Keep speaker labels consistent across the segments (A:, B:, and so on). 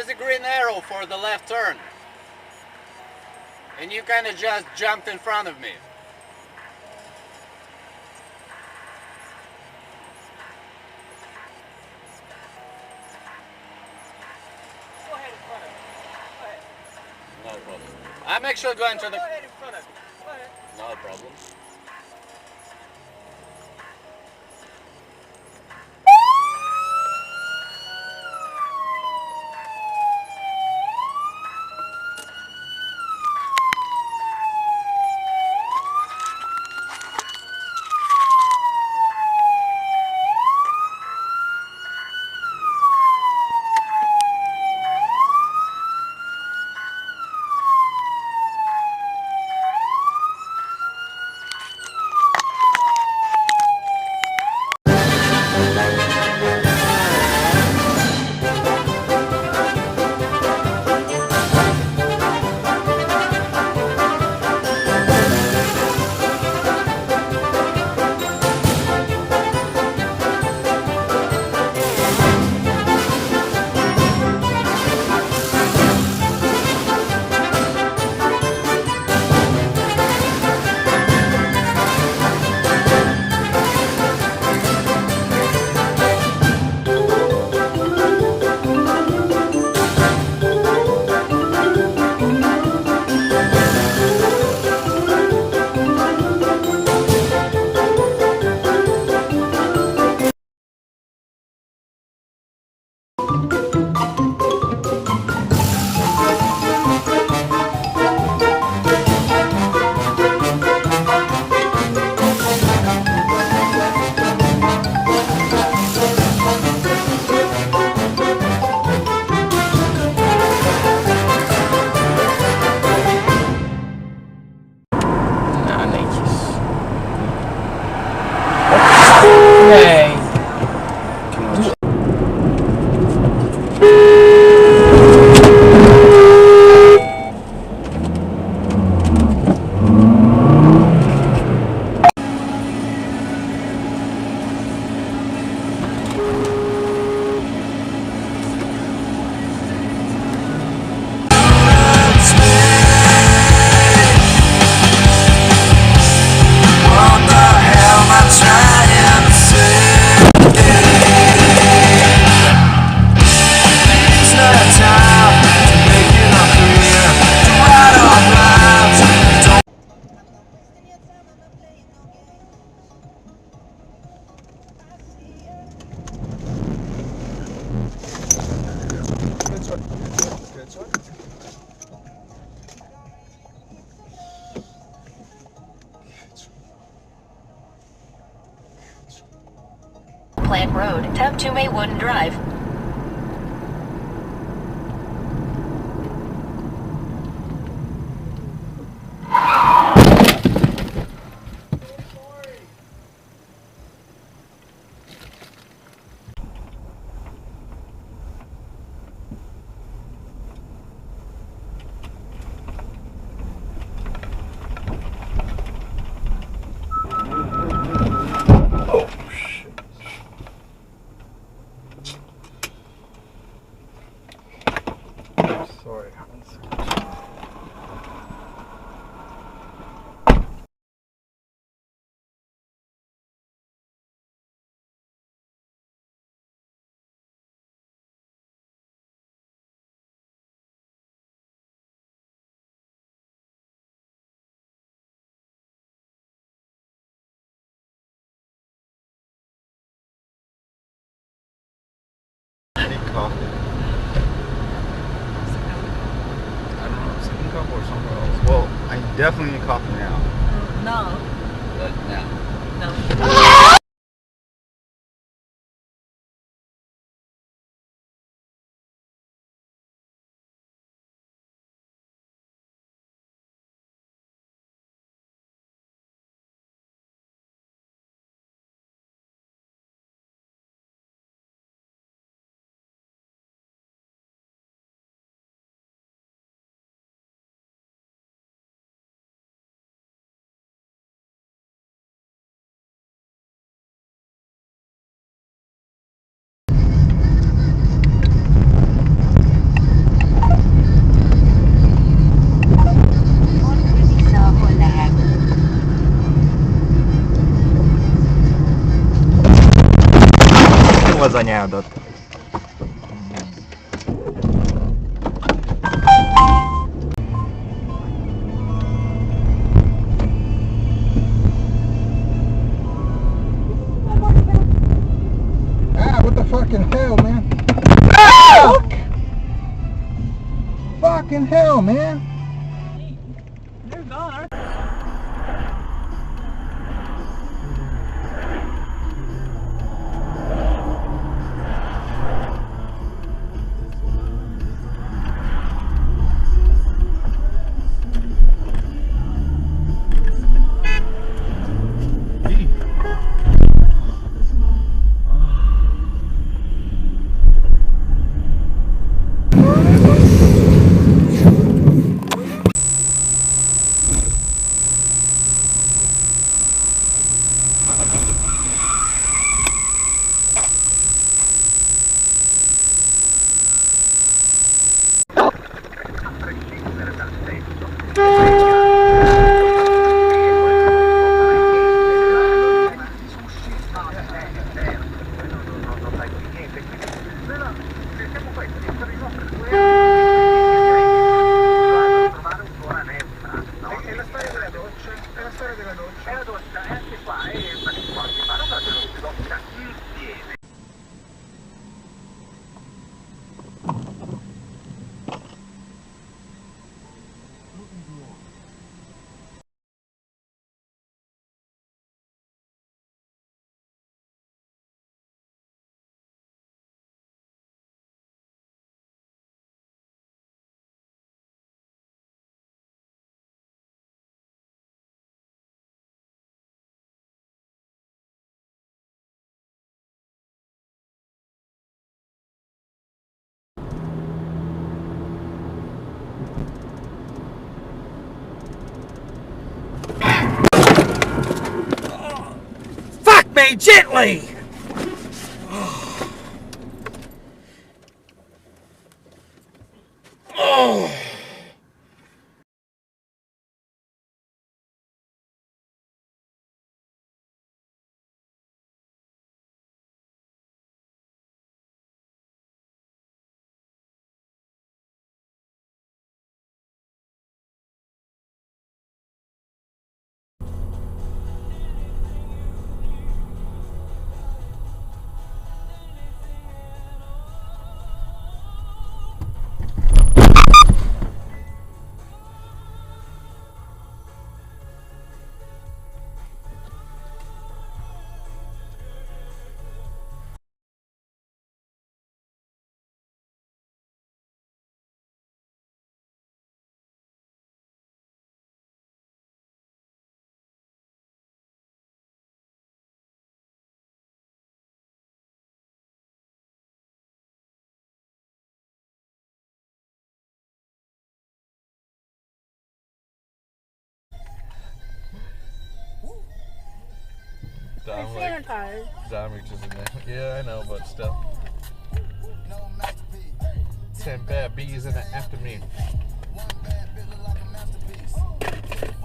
A: There's a green arrow for the left turn. And you kind of just jumped in front of me.
B: Go ahead in front of me. Go ahead.
A: No problem. I'm actually going to the...
B: Go ahead in front of me. Go ahead.
A: No problem.
B: Hey.
C: Plant Road, Tabtume Wooden Drive.
D: Sorry. Coffee. I don't know, second cup or somewhere else. Well, I definitely need coffee now.
C: No.
A: Now.
C: No.
E: guadagnato, Dot.
D: Ah, what the fucking hell, man? Ah! Fucking hell, man.
B: They're gone, aren't they?
F: Fuck me gently!
D: Dominic,
B: Sanitized.
D: Dominic is in there. Yeah, I know, but still. 10 bad bees in it after me.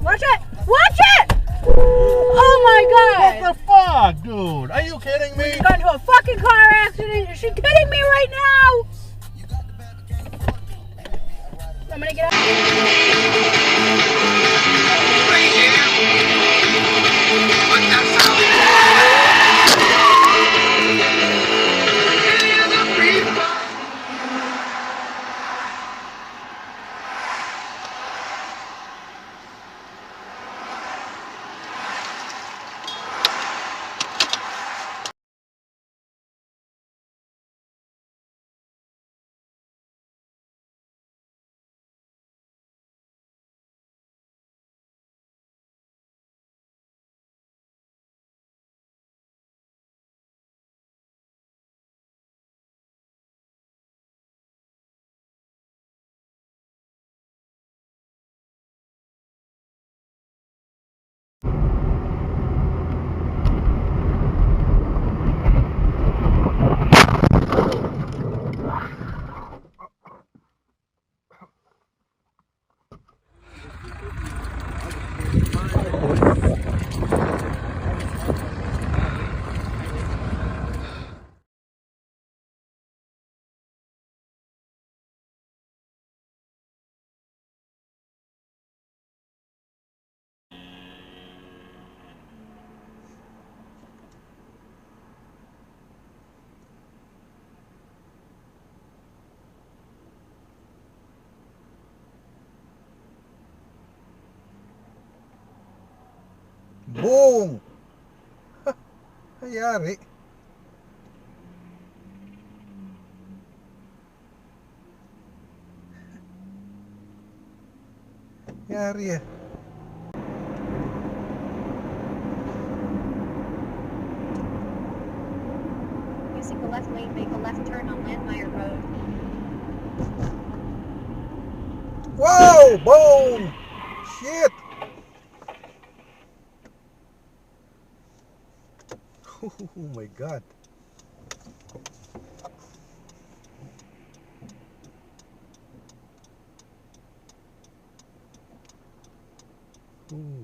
B: Watch it! Watch it! Oh my god!
D: What the fuck, dude? Are you kidding me?
B: You got into a fucking car accident. Is she kidding me right now? I'm gonna get out.
E: Nangyari. Nangyari ah.
G: Using the left lane, make a left turn on Landmeyer Road.
E: Wow! Boom! Shit! Oh my god. Ooh.